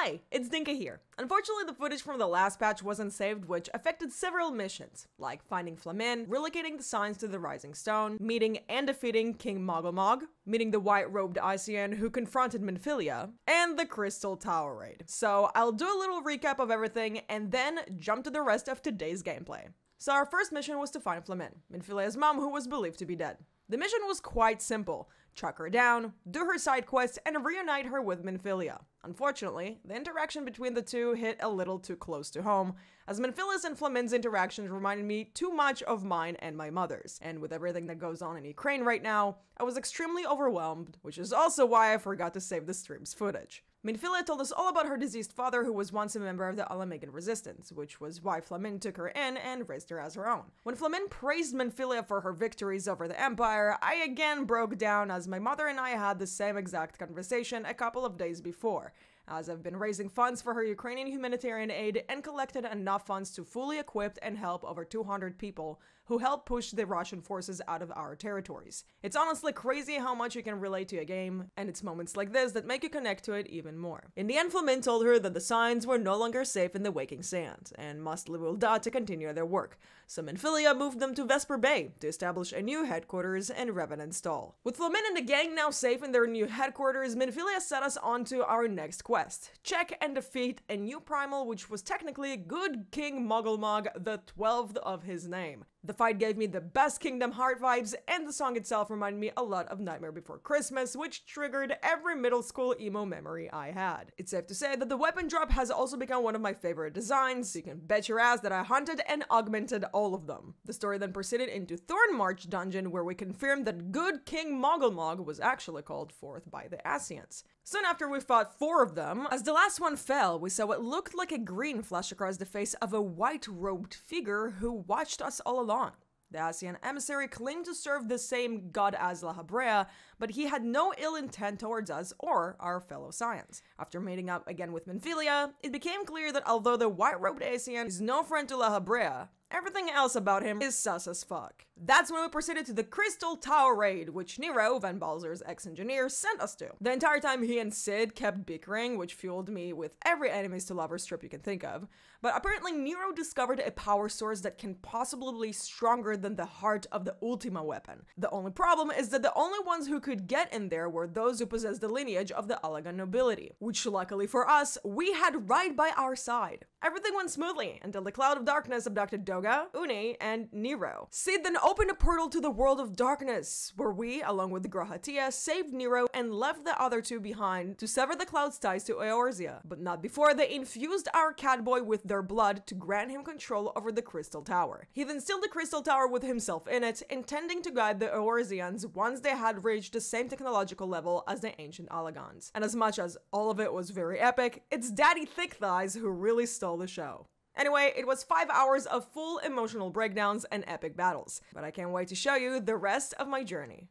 Hi, it's Dinka here. Unfortunately, the footage from the last patch wasn't saved, which affected several missions, like finding 𝙨𝙚, relocating the signs to the Rising Stone, meeting and defeating King 𝙨𝙚𝙧𝙞𝙤𝙧, meeting the white-robed 𝙨𝙚 who confronted 𝙞𝙧𝙧, and the Crystal Tower raid. So I'll do a little recap of everything and then jump to the rest of today's gameplay. So our first mission was to find 𝙨𝙚, 𝙞𝙧𝙧's mom, who was believed to be dead. The mission was quite simple: track her down, do her side quest, and reunite her with 𝙞𝙧𝙧. Unfortunately, the interaction between the two hit a little too close to home, as 𝙞𝙧𝙧's and 𝙨𝙚's interactions reminded me too much of mine and my mother's. And with everything that goes on in Ukraine right now, I was extremely overwhelmed, which is also why I forgot to save the stream's footage. 𝙞𝙧𝙧 told us all about her deceased father, who was once a member of the 𝙨𝙚 resistance, which was why 𝙨𝙚 took her in and raised her as her own. When 𝙨𝙚 praised 𝙞𝙧𝙧 for her victories over the Empire, I again broke down, as my mother and I had the same exact conversation a couple of days before, as I've been raising funds for her Ukrainian humanitarian aid and collected enough funds to fully equip and help over 200 people who helped push the Russian forces out of our territories. It's honestly crazy how much you can relate to a game, and it's moments like this that make you connect to it even more. In the end, 𝙨𝙚 told her that the signs were no longer safe in the Waking Sand, and must live will die to continue their work, so 𝙞𝙧𝙧 moved them to Vesper Bay to establish a new headquarters in Revenant Stall. With 𝙨𝙚 and the gang now safe in their new headquarters, 𝙞𝙧𝙧 set us on to our next quest: check and defeat a new primal, which was technically good King 𝙨𝙚𝙧𝙀, the 12th of his name. The fight gave me the best Kingdom Heart vibes, and the song itself reminded me a lot of Nightmare Before Christmas, which triggered every middle school emo memory I had. It's safe to say that the weapon drop has also become one of my favorite designs, so you can bet your ass that I hunted and augmented all of them. The story then proceeded into Thornmarch dungeon, where we confirmed that good King 𝙨𝙚𝙧𝙀 was actually called forth by the Ascians. Soon after we fought 4 of them, as the last one fell, we saw what looked like a grin flash across the face of a white-robed figure who watched us all along. The Ascian emissary claimed to serve the same god as 𝙨𝙧𝙀, but he had no ill intent towards us or our fellow Scions. After meeting up again with 𝙞𝙧𝙧, it became clear that although the white-robed Ascian is no friend to 𝙨𝙧𝙀, everything else about him is sus as fuck. That's when we proceeded to the Crystal Tower raid, which Nero, Van Balzer's ex-engineer, sent us to. The entire time he and Sid kept bickering, which fueled me with every enemies to lovers strip you can think of. But apparently Nero discovered a power source that can possibly be stronger than the heart of the Ultima weapon. The only problem is that the only ones who could get in there were those who possessed the lineage of the Allagan nobility, which luckily for us, we had right by our side. Everything went smoothly until the Cloud of Darkness abducted Doga, Uni, and Nero. Sid then opened a portal to the World of Darkness, where we, along with the Grahatia, saved Nero and left the other 2 behind to sever the Cloud's ties to Eorzea, but not before they infused our catboy with their blood to grant him control over the Crystal Tower. He then sealed the Crystal Tower with himself in it, intending to guide the Eorzeans once they had reached the same technological level as the ancient Allagans. And as much as all of it was very epic, it's Daddy Thick Thighs who really stole the show. Anyway, it was 5 hours of full emotional breakdowns and epic battles, but I can't wait to show you the rest of my journey.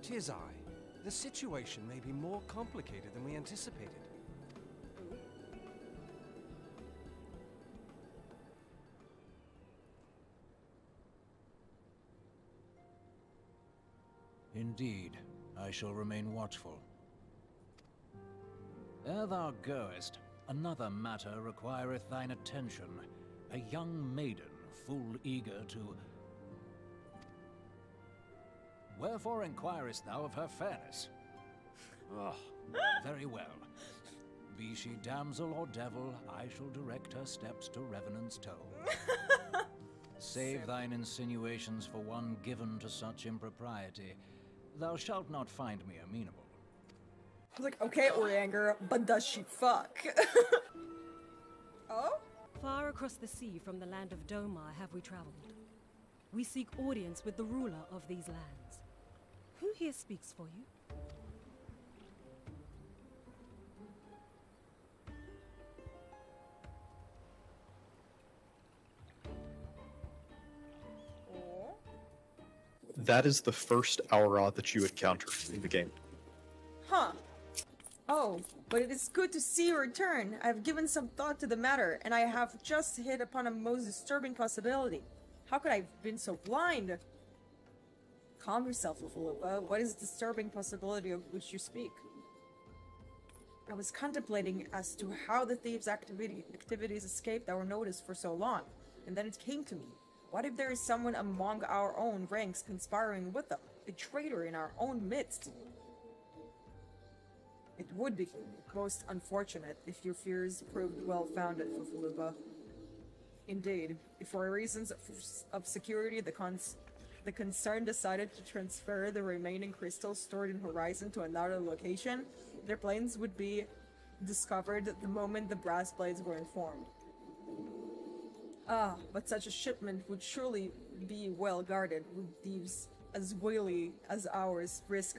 𝙤𝙧𝙧, the situation may be more complicated than we anticipated. Indeed, I shall remain watchful. Ere thou goest, another matter requireth thine attention. A young maiden, full eager to... Wherefore inquirest thou of her fairness? Oh, very well. Be she damsel or devil, I shall direct her steps to Revenant's Toe. Save thine insinuations for one given to such impropriety. Thou shalt not find me amenable. I was like, okay, Orianger, but does she fuck? Oh? Far across the sea from the land of Domar have we traveled. We seek audience with the ruler of these lands. Who here speaks for you? That is the first Aura that you encounter in the game. Huh. Oh, but it is good to see you return. I have given some thought to the matter, and I have just hit upon a most disturbing possibility. How could I have been so blind? Calm yourself, Ufulupa. What is the disturbing possibility of which you speak? I was contemplating as to how the thieves' activities escaped our notice for so long, and then it came to me. What if there is someone among our own ranks conspiring with them? A traitor in our own midst? It would be most unfortunate if your fears proved well-founded, FFXIV. Indeed, if for reasons of security the concern decided to transfer the remaining crystals stored in Horizon to another location, their plans would be discovered the moment the brass blades were informed. Ah, but such a shipment would surely be well guarded. Would thieves as wily as ours risk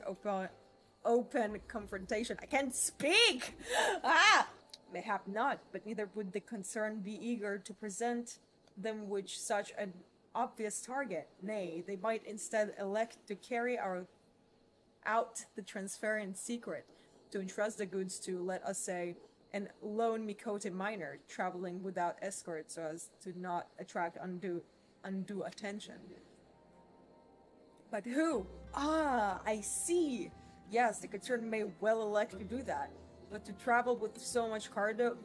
open confrontation? I can't speak! Ah! Mayhap not, but neither would the concern be eager to present them with such an obvious target. Nay, they might instead elect to carry out the transfer in secret, to entrust the goods to, let us say, an lone Mikote miner traveling without escort so as to not attract undue attention. But who? Ah, I see! Yes, the concern may well elect to do that, but to travel with so much cargo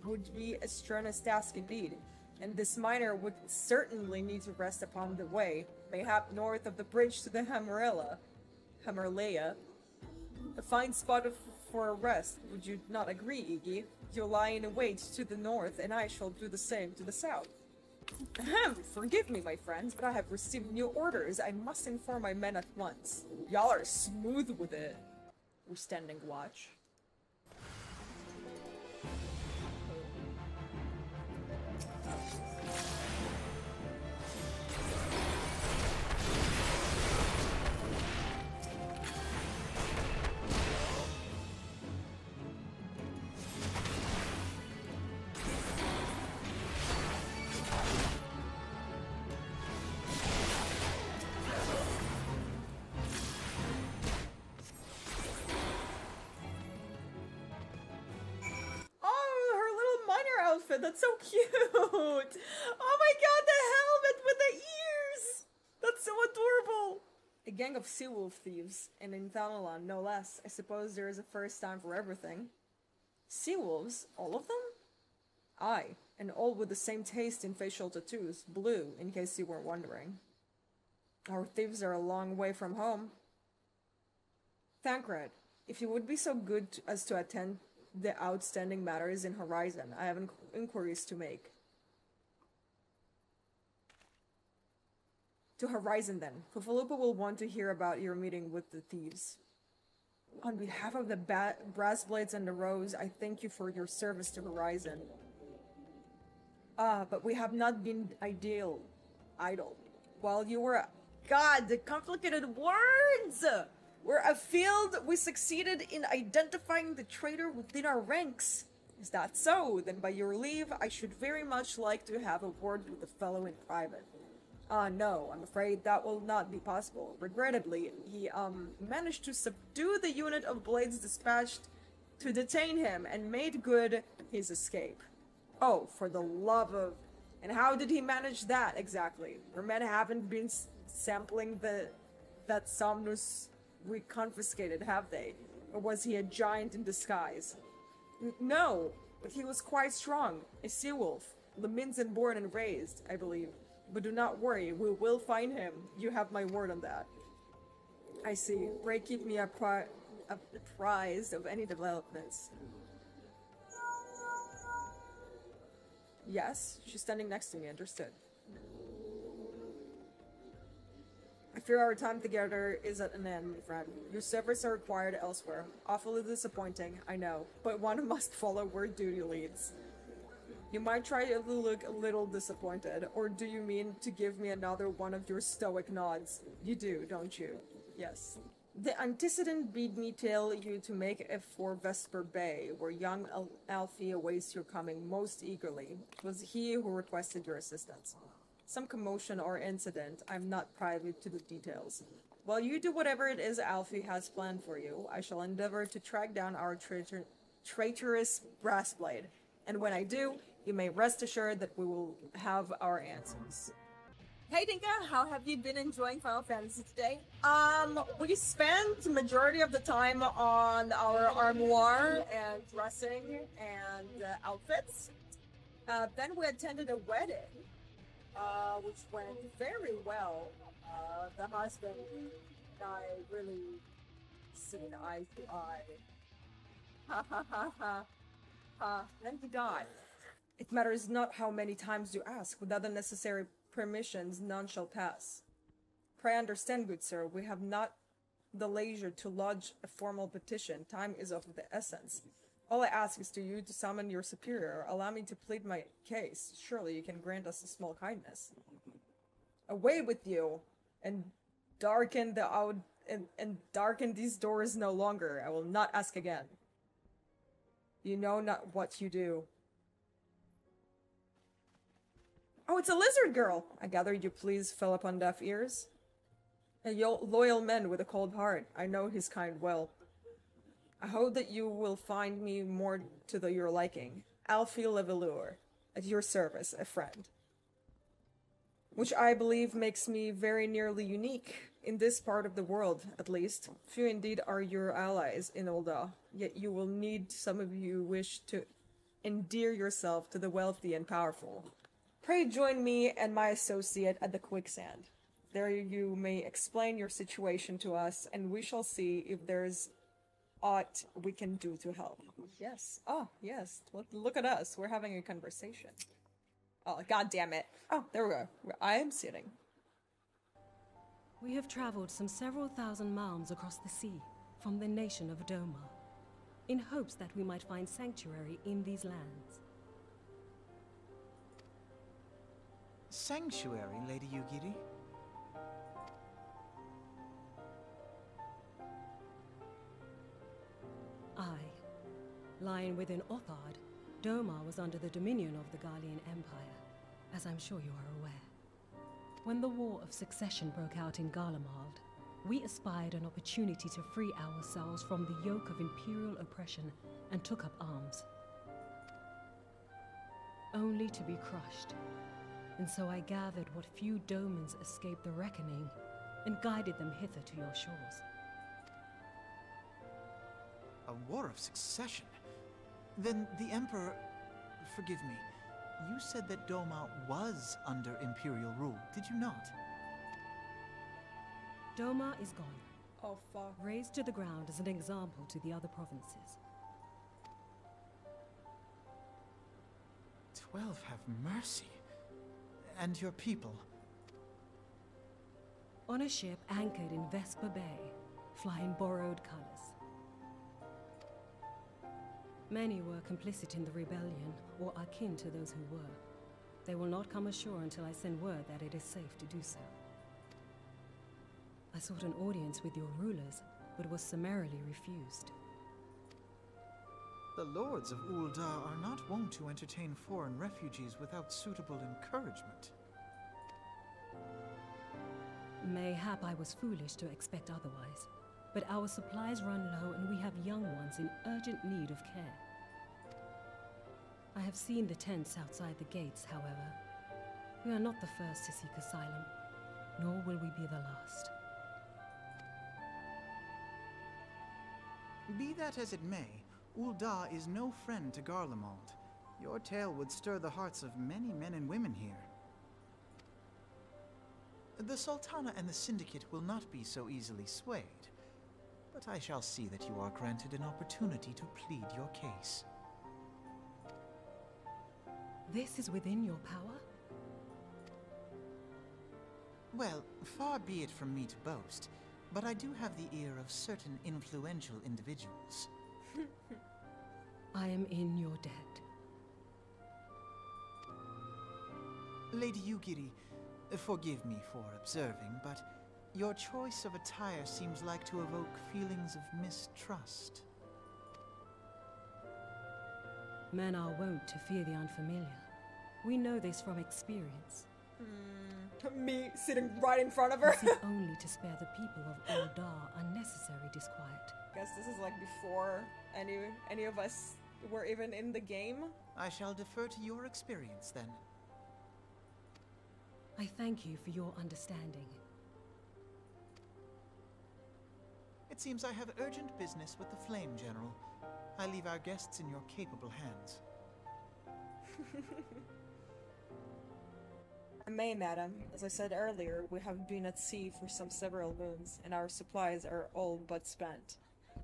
would be a strenuous task indeed, and this miner would certainly need to rest upon the way, mayhap north of the bridge to the Ḥ'mrlea. A fine spot for a rest, would you not agree, Iggy? You lie in wait to the north, and I shall do the same to the south. Ahem, forgive me, my friends, but I have received new orders. I must inform my men at once. Y'all are smooth with it. We're standing watch. That's so cute! Oh my god, the helmet with the ears! That's so adorable! A gang of sea-wolf thieves, and in Thanalan, no less. I suppose there is a first time for everything. Sea-wolves? All of them? Aye, and all with the same taste in facial tattoos. Blue, in case you were wondering. Our thieves are a long way from home. Thancred, if you would be so good as to attend the outstanding matters in Horizon, I have inquiries to make. To Horizon, then. FFXIV will want to hear about your meeting with the thieves. On behalf of the Brass Blades and the Rose, I thank you for your service to Horizon. Ah, but we have not been idle. While you were... God, the complicated words! We're afield, we succeeded in identifying the traitor within our ranks. Is that so? Then by your leave, I should very much like to have a word with the fellow in private. No, I'm afraid that will not be possible. Regrettably, he, managed to subdue the unit of blades dispatched to detain him and made good his escape. Oh, for the love of... And how did he manage that, exactly? Your men haven't been sampling that Somnus we confiscated, have they? Or was he a giant in disguise? No, but he was quite strong. A sea-wolf. Leminson born and raised, I believe. But do not worry, we will find him. You have my word on that. I see. Pray keep me apprised of any developments. Yes, she's standing next to me, understood. I fear our time together is at an end, my friend. Your services are required elsewhere. Awfully disappointing, I know, but one must follow where duty leads. You might try to look a little disappointed, or do you mean to give me another one of your stoic nods? You do, don't you? Yes. The antecedent bid me tell you to make for Vesper Bay, where young Alfie awaits your coming most eagerly. It was he who requested your assistance. Some commotion or incident, I'm not privy to the details. While you do whatever it is Alfie has planned for you, I shall endeavor to track down our traitorous Brassblade, and when I do, you may rest assured that we will have our answers. Hey Dinka, how have you been enjoying Final Fantasy today? We spent the majority of the time on our armoire and dressing and outfits. Then we attended a wedding, which went very well. The husband and I really seen eye to eye. Ha ha ha ha. Ha. Then he died. It matters not how many times you ask. Without the necessary permissions, none shall pass. Pray understand, good sir, we have not the leisure to lodge a formal petition. Time is of the essence. All I ask is to you to summon your superior. Allow me to plead my case. Surely you can grant us a small kindness. Away with you, and darken darken these doors no longer. I will not ask again. You know not what you do. Oh, it's a lizard girl! I gather you please fell upon deaf ears? A loyal man with a cold heart. I know his kind well. I hope that you will find me more to your liking. Alfie Levelour, at your service, a friend. Which I believe makes me very nearly unique, in this part of the world, at least. Few indeed are your allies in 𝙨𝙚, yet you will need some of you wish to endear yourself to the wealthy and powerful. Pray join me and my associate at the quicksand. There you may explain your situation to us, and we shall see if there's aught we can do to help. Yes. Oh, yes. Look at us. We're having a conversation. Oh, god damn it. Oh, there we go. I am sitting. We have traveled some several thousand miles across the sea from the nation of 𝙤𝙤, in hopes that we might find sanctuary in these lands. Sanctuary, Lady Yugiri? Aye. Lying within Othard, 𝙤𝙤 was under the dominion of the Garlean Empire, as I'm sure you are aware. When the War of Succession broke out in 𝙗𝙗, we espied an opportunity to free ourselves from the yoke of imperial oppression and took up arms. Only to be crushed. And so I gathered what few 𝙤𝙤ans escaped the reckoning and guided them hither to your shores. A war of succession? Then the Emperor... Forgive me. You said that 𝙤𝙤 was under Imperial rule, did you not? 𝙤𝙤 is gone. Oh, fuck. Razed to the ground as an example to the other provinces. 12 have mercy. And your people? On a ship anchored in Vesper Bay, flying borrowed colors. Many were complicit in the rebellion, or akin to those who were. They will not come ashore until I send word that it is safe to do so. I sought an audience with your rulers, but was summarily refused. The lords of 𝙨𝙚 are not wont to entertain foreign refugees without suitable encouragement. Mayhap I was foolish to expect otherwise, but our supplies run low and we have young ones in urgent need of care. I have seen the tents outside the gates, however. We are not the first to seek asylum, nor will we be the last. Be that as it may, 𝙨𝙚 is no friend to 𝙗𝙗. Your tale would stir the hearts of many men and women here. The Sultana and the Syndicate will not be so easily swayed, but I shall see that you are granted an opportunity to plead your case. This is within your power? Well, far be it from me to boast, but I do have the ear of certain influential individuals. I am in your debt. Lady Yugiri, forgive me for observing, but your choice of attire seems like to evoke feelings of mistrust. Men are wont to fear the unfamiliar. We know this from experience. Me sitting right in front of her. We seek only to spare the people of 𝙨𝙚 unnecessary disquiet. Guess this is like before any of us were even in the game. I shall defer to your experience then. I thank you for your understanding. It seems I have urgent business with the Flame General. I leave our guests in your capable hands. May, madam. As I said earlier, we have been at sea for several moons, and our supplies are all but spent.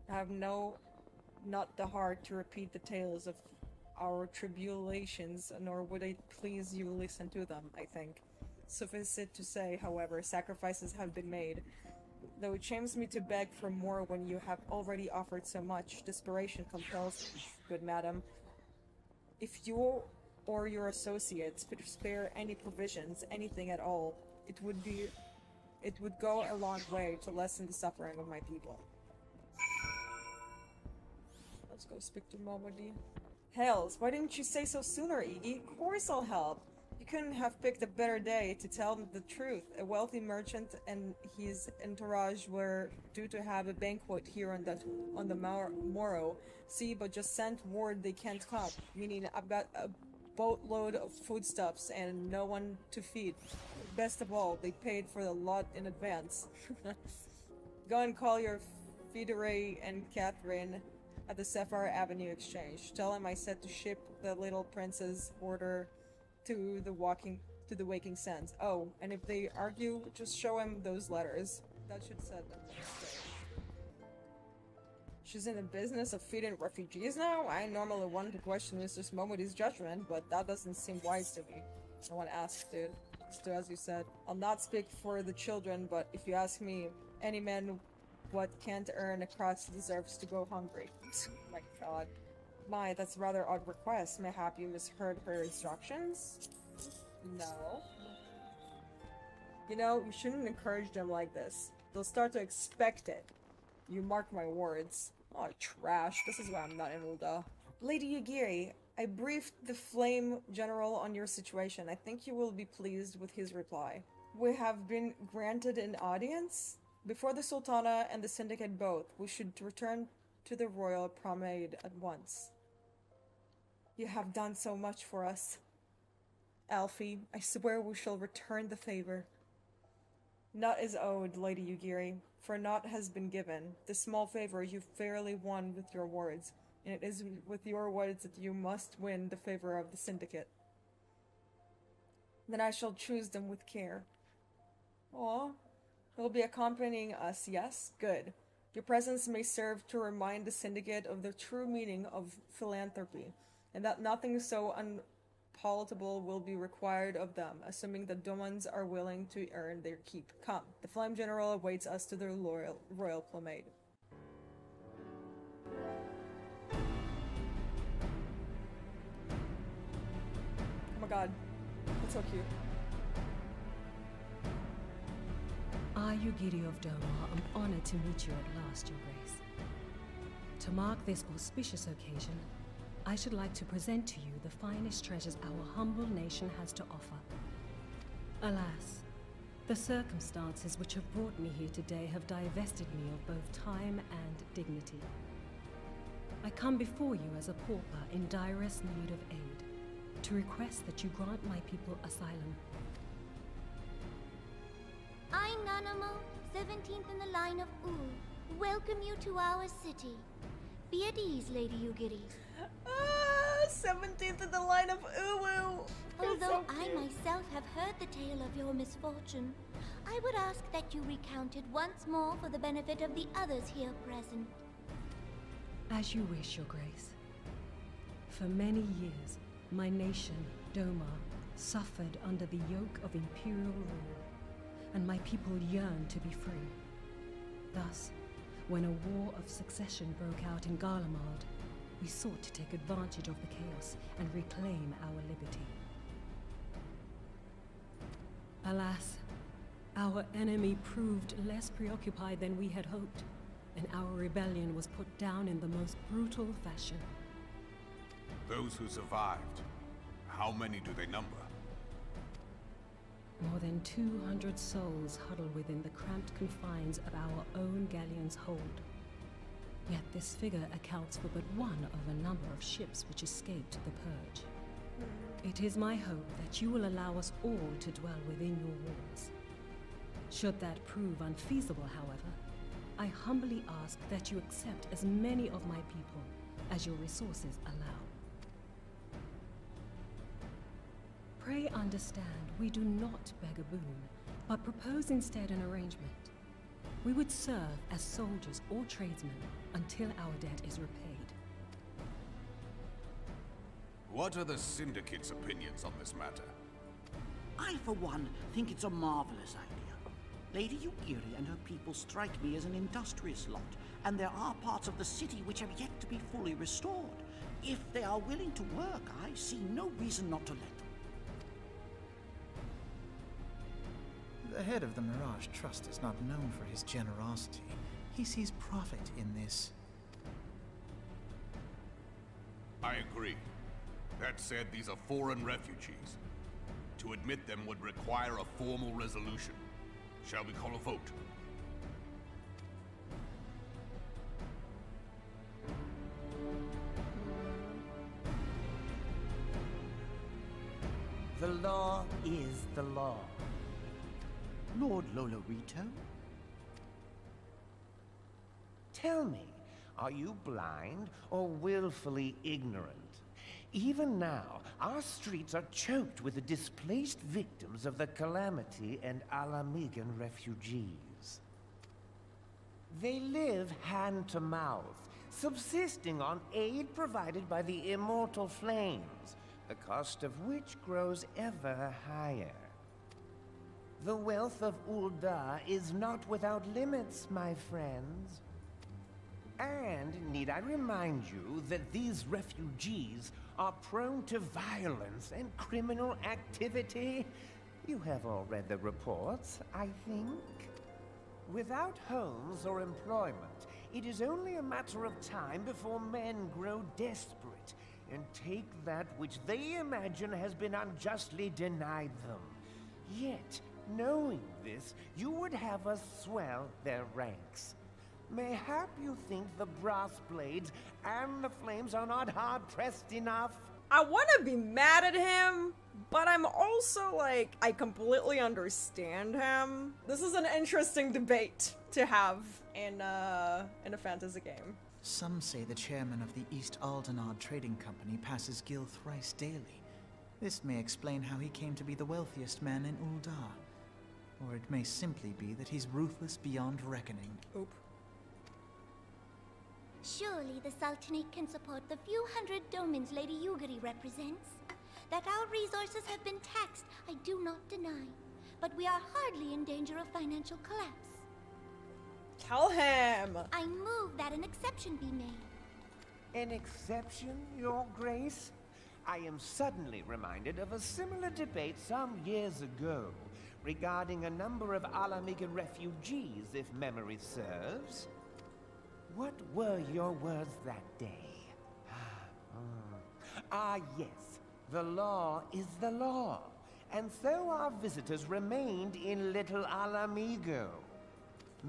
I have not the heart to repeat the tales of our tribulations, nor would it please you listen to them, I think. Suffice it to say, however, sacrifices have been made. Though it shames me to beg for more when you have already offered so much, desperation compels me, good madam. If you or your associates could spare any provisions, anything at all, it would go a long way to lessen the suffering of my people. Let's go speak to Momodi. Hells, why didn't you say so sooner, Iggy? Of course I'll help. You couldn't have picked a better day to tell them the truth. A wealthy merchant and his entourage were due to have a banquet here on the morrow. See, but just sent word they can't come. Meaning I've got a boatload of foodstuffs and no one to feed. Best of all, they paid for the lot in advance. Go and call your Federe and Catherine at the Sapphire Avenue Exchange. Tell them I said to ship the little prince's order to the Waking Sands. Oh, and if they argue, just show him those letters. That should set them straight. She's in the business of feeding refugees now? I normally want to question Mr. Momodi's judgment, but that doesn't seem wise to me. No one asked, dude. Just do as you said. I'll not speak for the children, but if you ask me, any man what can't earn a crust deserves to go hungry. My god. My, that's a rather odd request. Mayhap you misheard her instructions? No. You know, you shouldn't encourage them like this. They'll start to expect it. You mark my words. Oh, trash. This is why I'm not in Ulda. Lady Yugiri, I briefed the Flame General on your situation. I think you will be pleased with his reply. We have been granted an audience? Before the Sultana and the Syndicate both, we should return to the Royal Promenade at once. You have done so much for us. Alfie, I swear we shall return the favor. Naught is owed, Lady Yugiri, for naught has been given. This small favor you fairly won with your words, and it is with your words that you must win the favor of the Syndicate. Then I shall choose them with care. Aw, you'll be accompanying us, yes? Good. Your presence may serve to remind the Syndicate of the true meaning of philanthropy, and that nothing so unpalatable will be required of them, assuming the Domans are willing to earn their keep. Come, the Flame General awaits us to the Royal Promenade. Oh my god, that's so cute. I, Yugiri of Doma, am honored to meet you at last, Your Grace. To mark this auspicious occasion, I should like to present to you the finest treasures our humble nation has to offer. Alas, the circumstances which have brought me here today have divested me of both time and dignity. I come before you as a pauper in direst need of aid, to request that you grant my people asylum. I, Nanamo, 17th in the line of welcome you to our city. Be at ease, Lady Yugiri. 17th in the line of Uwu! Although I myself have heard the tale of your misfortune, I would ask that you recount it once more for the benefit of the others here present. As you wish, Your Grace. For many years, my nation, Doma, suffered under the yoke of imperial rule, and my people yearned to be free. Thus, when a war of succession broke out in 𝙨𝙬𝙦, we sought to take advantage of the chaos and reclaim our liberty. Alas, our enemy proved less preoccupied than we had hoped, and our rebellion was put down in the most brutal fashion. Those who survived, how many do they number? More than 200 souls huddle within the cramped confines of our own galleon's hold. Yet this figure accounts for but one of a number of ships which escaped the purge. It is my hope that you will allow us all to dwell within your walls. Should that prove unfeasible, however, I humbly ask that you accept as many of my people as your resources allow. Pray understand, we do not beg a boon, but propose instead an arrangement. We would serve as soldiers or tradesmen until our debt is repaid. What are the Syndicate's opinions on this matter? I, for one, think it's a marvelous idea. Lady 𝙗𝙗𝙗 and her people strike me as an industrious lot, and there are parts of the city which have yet to be fully restored. If they are willing to work, I see no reason not to let them. The head of the Mirage Trust is not known for his generosity. He sees profit in this. I agree. That said, these are foreign refugees. To admit them would require a formal resolution. Shall we call a vote? The law is the law. Lord Lolorito? Tell me, are you blind or willfully ignorant? Even now, our streets are choked with the displaced victims of the Calamity and 𝙨𝙯 refugees. They live hand to mouth, subsisting on aid provided by the immortal flames, the cost of which grows ever higher. The wealth of 𝙨𝙯 is not without limits, my friends. And need I remind you that these refugees are prone to violence and criminal activity? You have all read the reports, I think. Without homes or employment, it is only a matter of time before men grow desperate and take that which they imagine has been unjustly denied them. Yet, knowing this, you would have us swell their ranks. Mayhap you think the brass blades and the flames are not hard-pressed enough? I want to be mad at him, but I'm also like, I completely understand him. This is an interesting debate to have in a fantasy game. Some say the chairman of the 𝙗𝙗𝙗𝙗 trading company passes Gil thrice daily. This may explain how he came to be the wealthiest man in 𝙨𝙗. Or it may simply be that he's ruthless beyond reckoning. Oop. Surely the Sultanate can support the few hundred domins Lady 𝙗𝙗𝙗 represents. That our resources have been taxed, I do not deny. But we are hardly in danger of financial collapse. Tell him! I move that an exception be made. An exception, Your Grace? I am suddenly reminded of a similar debate some years ago regarding a number of 𝙨𝙯 refugees, if memory serves. What were your words that day? Yes, the law is the law, and so our visitors remained in Little 𝙨𝙯.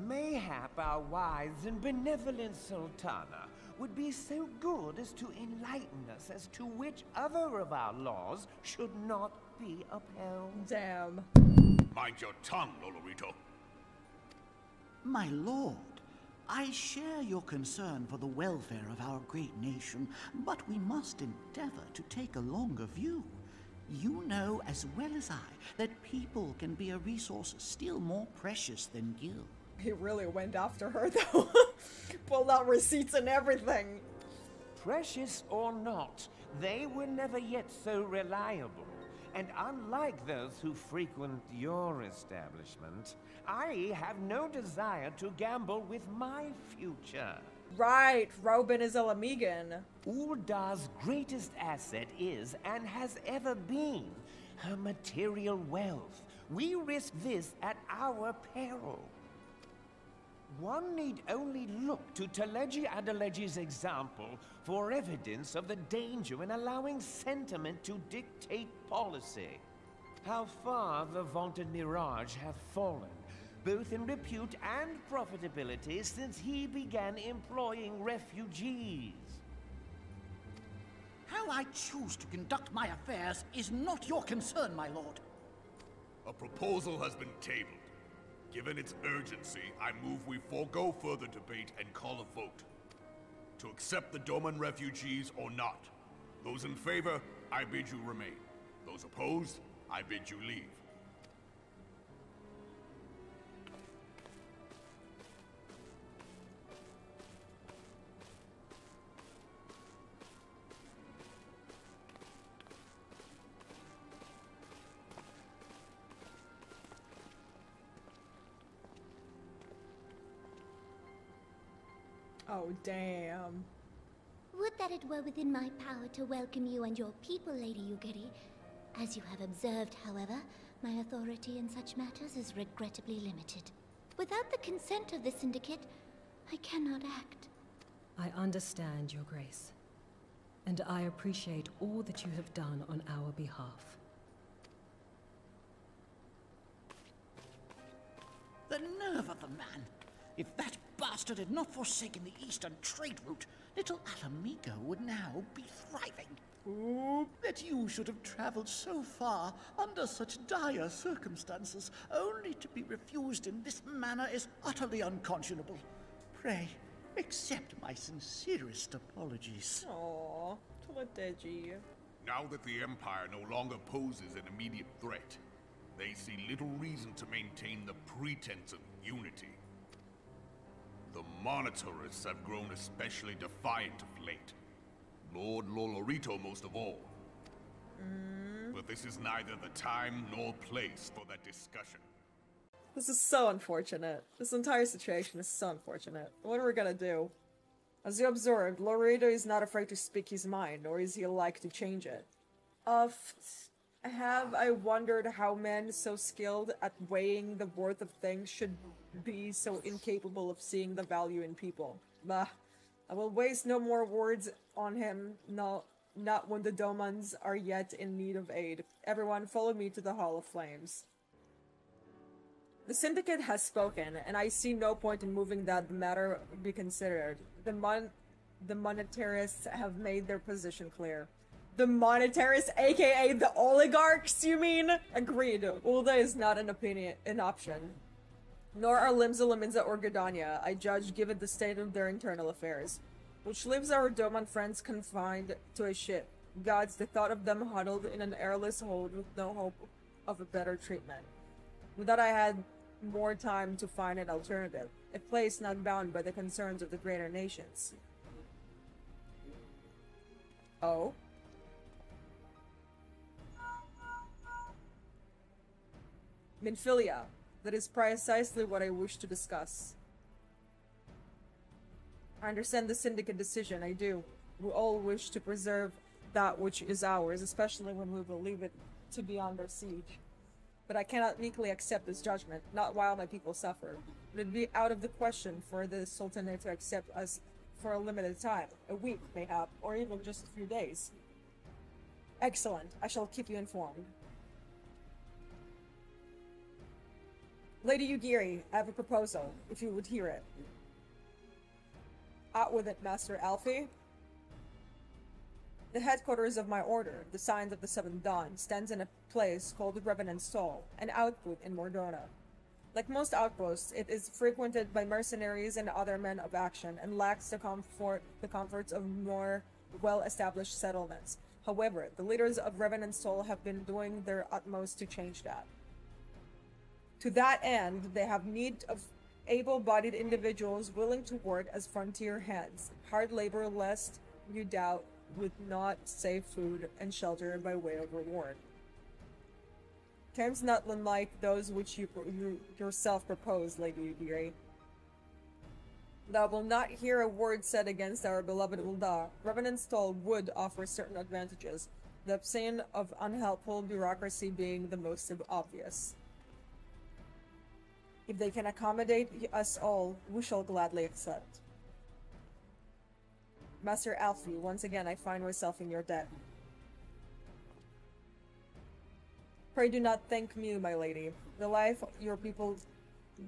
Mayhap our wise and benevolent Sultana would be so good as to enlighten us as to which other of our laws should not be upheld. Damn. Mind your tongue, Lolorito. My lord, I share your concern for the welfare of our great nation, but we must endeavor to take a longer view. You know as well as I that people can be a resource still more precious than Gil. He really went after her though. Pulled out receipts and everything. Precious or not, they were never yet so reliable. And unlike those who frequent your establishment, I have no desire to gamble with my future. Right, Robin is a Lamigan. 𝙨𝙯's greatest asset is, and has ever been, her material wealth. We risk this at our peril. One need only look to 𝙘𝙤𝙧𝙗𝙧's example for evidence of the danger in allowing sentiment to dictate policy. How far the vaunted Mirage hath fallen, both in repute and profitability, since he began employing refugees. How I choose to conduct my affairs is not your concern, my lord. A proposal has been tabled. Given its urgency, I move we forego further debate and call a vote. To accept the Doman refugees or not. Those in favor, I bid you remain. Those opposed, I bid you leave. Oh, damn. Would that it were within my power to welcome you and your people, Lady Ugiri. As you have observed, however, my authority in such matters is regrettably limited. Without the consent of the Syndicate, I cannot act. I understand, Your Grace. And I appreciate all that you have done on our behalf. The nerve of the man! If that bastard had not forsaken the eastern trade route, little Alamigo would now be thriving. Ooh, that you should have traveled so far under such dire circumstances, only to be refused in this manner is utterly unconscionable. Pray, accept my sincerest apologies. Aww, Toledeji. Now that the Empire no longer poses an immediate threat, they see little reason to maintain the pretense of unity. The monitorists have grown especially defiant of late. Lord Lolorito most of all. But this is neither the time nor place for that discussion. This is so unfortunate. This entire situation is so unfortunate. What are we gonna do? As you observed, Lolorito is not afraid to speak his mind, nor is he like to change it. Have I wondered how men so skilled at weighing the worth of things should be so incapable of seeing the value in people. Bah, I will waste no more words on him, no, not when the Domans are yet in need of aid. Everyone follow me to the Hall of Flames. The Syndicate has spoken, and I see no point in moving that the matter be considered. The monetarists have made their position clear. The monetarists, aka the oligarchs, you mean? Agreed. Ulda is not an option. Nor are Limsa, Laminza, or Gridania, I judge, given the state of their internal affairs. Which leaves our Doman friends confined to a ship. Gods, the thought of them huddled in an airless hold with no hope of a better treatment. Without I had more time to find an alternative. A place not bound by the concerns of the greater nations. Oh? Minfilia. That is precisely what I wish to discuss. I understand the Syndicate decision, I do. We all wish to preserve that which is ours, especially when we believe it to be under siege. But I cannot meekly accept this judgment, not while my people suffer. It would be out of the question for the Sultanate to accept us for a limited time, a week, mayhap, or even just a few days. Excellent, I shall keep you informed. Lady Ugiri, I have a proposal, if you would hear it. Out with it, Master Alfie. The headquarters of my order, the Signs of the Seventh Dawn, stands in a place called the Revenant Stall, an outpost in Mordona. Like most outposts, it is frequented by mercenaries and other men of action, and lacks the comforts of more well-established settlements. However, the leaders of Revenant Stall have been doing their utmost to change that. To that end, they have need of able-bodied individuals willing to work as frontier hands, hard labor lest you doubt would not save food and shelter by way of reward. Terms not unlike those which you yourself propose, Lady Ugiri. Thou will not hear a word said against our beloved Ulda. Revenant Stall would offer certain advantages, the absence of unhelpful bureaucracy being the most obvious. If they can accommodate us all, we shall gladly accept. Master Alfie, once again I find myself in your debt. Pray do not thank me, my lady. The life your people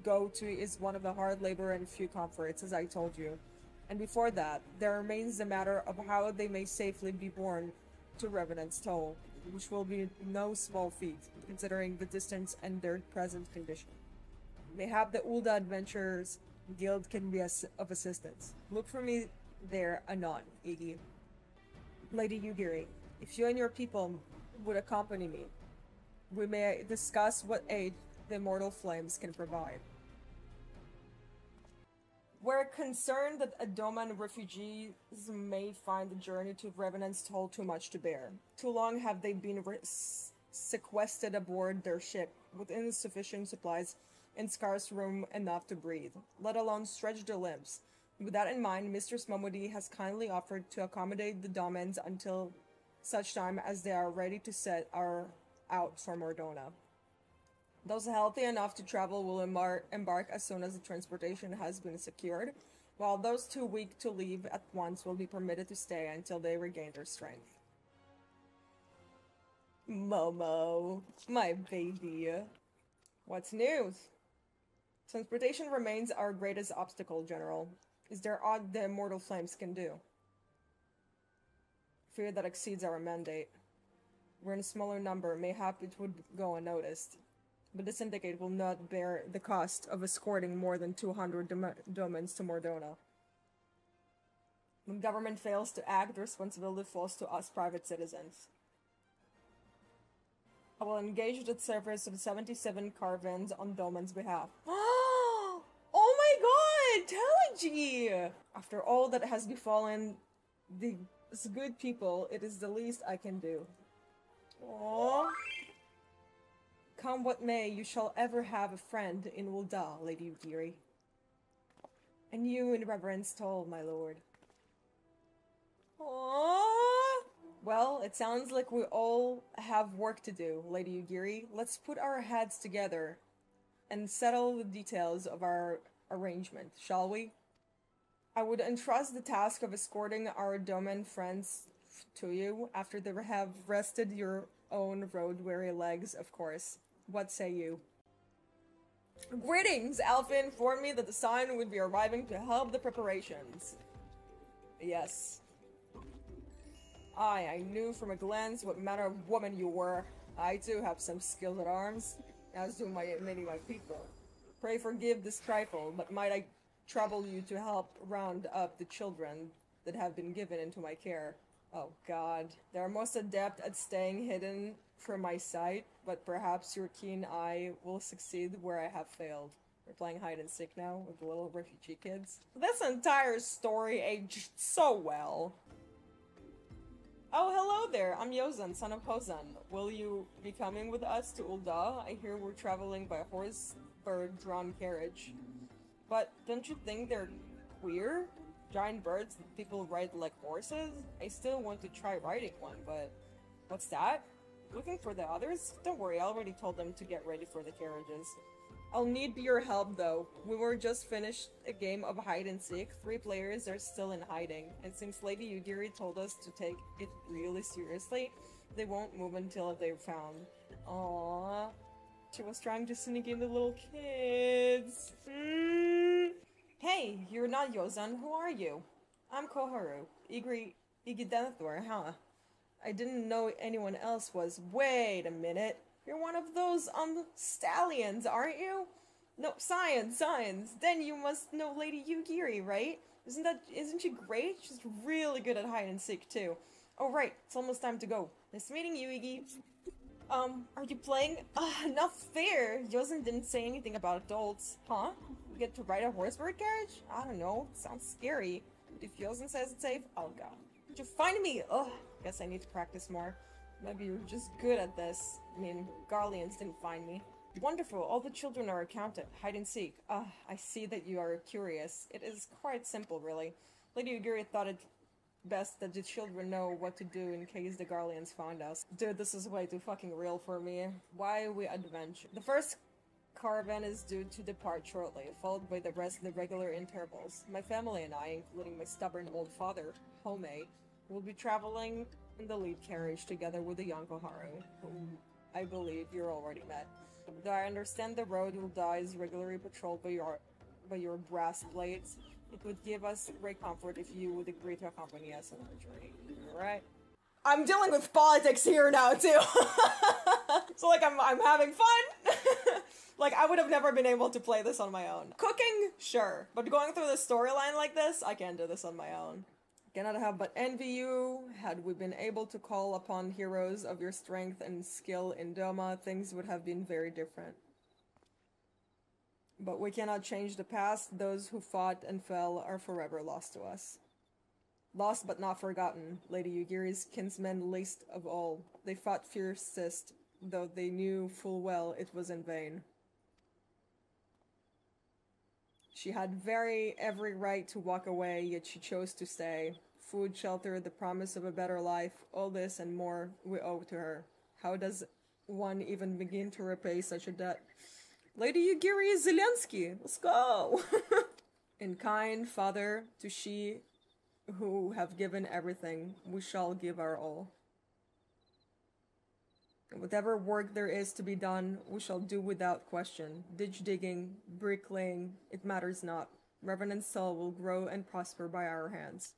go to is one of the hard labor and few comforts, as I told you. And before that, there remains the matter of how they may safely be born to Revenant's Toll, which will be no small feat, considering the distance and their present condition. Mayhap the 𝙬𝙬 Adventurers Guild can be of assistance. Look for me there anon, Iggy. Lady Yugiri, if you and your people would accompany me, we may discuss what aid the immortal flames can provide. We're concerned that Adoman refugees may find the journey to Revenant's Toll too much to bear. Too long have they been sequestered aboard their ship, with insufficient supplies and scarce room enough to breathe, let alone stretch their limbs. With that in mind, Mistress Momodi has kindly offered to accommodate the Domans until such time as they are ready to set out for Mordona. Those healthy enough to travel will embark as soon as the transportation has been secured, while those too weak to leave at once will be permitted to stay until they regain their strength. Momo, my baby. What's news? Transportation remains our greatest obstacle, General. Is there aught the immortal flames can do? Fear that exceeds our mandate. We're in a smaller number, mayhap it would go unnoticed. But the Syndicate will not bear the cost of escorting more than 200 domans to Mordona. When government fails to act, the responsibility falls to us private citizens. I will engage the service of 77 caravans on Doman's behalf. Oh my god! Telegy! After all that has befallen these good people, it is the least I can do. Aww. Come what may, you shall ever have a friend in 𝙬𝙬, Lady Yugiri. And you in Reverence Toll, my lord. Aww. Well, it sounds like we all have work to do, Lady Yugiri. Let's put our heads together and settle the details of our arrangement, shall we? I would entrust the task of escorting our Doman friends to you after they have rested your own road-weary legs, of course. What say you? Greetings! Alpha informed me that the sign would be arriving to help the preparations. Yes. I knew from a glance what manner of woman you were. I too have some skills at arms, as do many of my people. Pray forgive this trifle, but might I trouble you to help round up the children that have been given into my care? Oh god. They are most adept at staying hidden from my sight, but perhaps your keen eye will succeed where I have failed. We're playing hide and seek now with the little refugee kids. This entire story aged so well. Oh, hello there. I'm Yozan, son of Hozan. Will you be coming with us to 𝙬𝙬? I hear we're traveling by a horse-bird-drawn carriage. But don't you think they're queer? Giant birds that people ride like horses? I still want to try riding one, but... What's that? Looking for the others? Don't worry, I already told them to get ready for the carriages. I'll need your help though. We were just finished a game of hide and seek. 3 players are still in hiding, and since Lady Yugiri told us to take it really seriously, they won't move until they're found. Aww. She was trying to sneak in the little kids. Hey, you're not Yozan, who are you? I'm Koharu. Iggy huh? I didn't know anyone else was. Wait a minute. You're one of those, stallions, aren't you? No, science. Then you must know Lady Yugiri, right? Isn't she great? She's really good at hide and seek, too. Oh, right. It's almost time to go. Nice meeting you, Iggy. Are you playing? Not fair. Yozan didn't say anything about adults. Huh? You get to ride a horse-bird carriage? I don't know. Sounds scary. But if Yozan says it's safe, I'll go. Did you find me? Ugh. Guess I need to practice more. Maybe you're just good at this. I mean, Garleans didn't find me. Wonderful. All the children are accounted. Hide and seek. I see that you are curious. It is quite simple, really. Lady Yugiri thought it best that the children know what to do in case the Garleans found us. Dude, this is way too fucking real for me. Why we adventure? The first caravan is due to depart shortly, followed by the rest of the regular intervals. My family and I, including my stubborn old father, Home, will be traveling in the lead carriage together with the young Koharu, whom I believe you're already met. Though I understand the road 𝙬𝙬 is regularly patrolled by your brass blades, it would give us great comfort if you would agree to accompany us on our journey. Alright? I'm dealing with politics here now too. So like I'm having fun. Like I would have never been able to play this on my own. Cooking, sure, but going through the storyline like this, I can't do this on my own. Cannot have but envy you. Had we been able to call upon heroes of your strength and skill in Doma, things would have been very different. But we cannot change the past. Those who fought and fell are forever lost to us. Lost but not forgotten, Lady Yugiri's kinsmen least of all. They fought fiercest, though they knew full well it was in vain. She had every right to walk away, yet she chose to stay. Food, shelter, the promise of a better life, all this and more we owe to her. How does one even begin to repay such a debt? Lady Yugiri Zelensky, let's go! In kind, Father, to she who have given everything, we shall give our all. Whatever work there is to be done, we shall do without question. Ditch digging, bricklaying, it matters not. Revenant's soul will grow and prosper by our hands.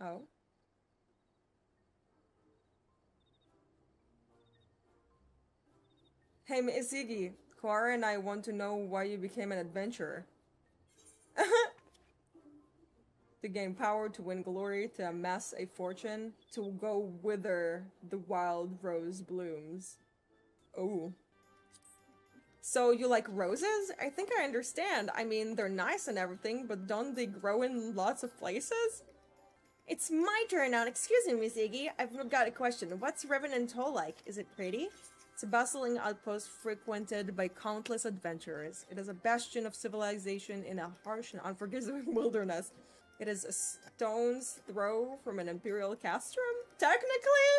Oh? Hey, Miss Iggy, Clara and I want to know why you became an adventurer. To gain power, to win glory, to amass a fortune, to go whither the wild rose blooms. Oh. So you like roses? I think I understand. I mean, they're nice and everything, but don't they grow in lots of places? It's my turn now. Excuse me, Miss Iggy. I've got a question. What's Revenant Toll like? Is it pretty? It's a bustling outpost frequented by countless adventurers. It is a bastion of civilization in a harsh and unforgiving wilderness. It is a stone's throw from an imperial castrum? Technically?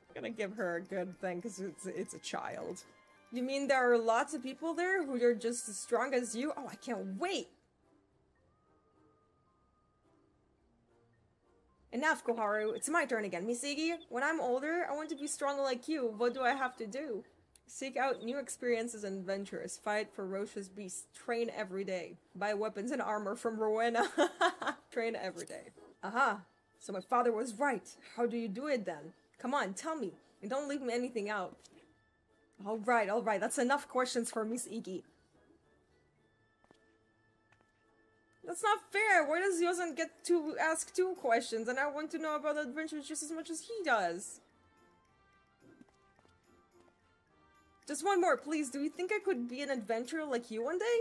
I'm gonna give her a good thing because it's a child. You mean there are lots of people there who are just as strong as you? Oh, I can't wait! Enough, Koharu. It's my turn again. Miss Iggy, when I'm older, I want to be strong like you. What do I have to do? Seek out new experiences and adventures. Fight ferocious beasts. Train every day. Buy weapons and armor from Rowena. Train every day. Aha. So my father was right. How do you do it then? Come on, tell me. And don't leave me anything out. Alright. That's enough questions for Miss Iggy. That's not fair. Why does Yosan get to ask 2 questions and I want to know about adventures just as much as he does? Just one more, please. Do you think I could be an adventurer like you one day?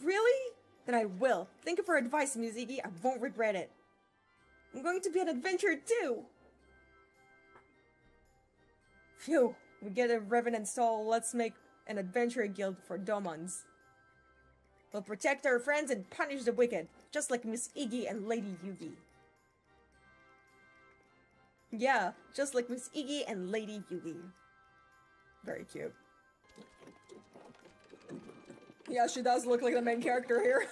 Really? Then I will. Thank you for advice, Mizuki. I won't regret it. I'm going to be an adventurer too! Phew. We get a Revenant Soul. Let's make an adventurer guild for Domans. We'll protect our friends and punish the wicked, just like Miss Iggy and Lady Yugi. Yeah, just like Miss Iggy and Lady Yugi. Very cute. Yeah, she does look like the main character here.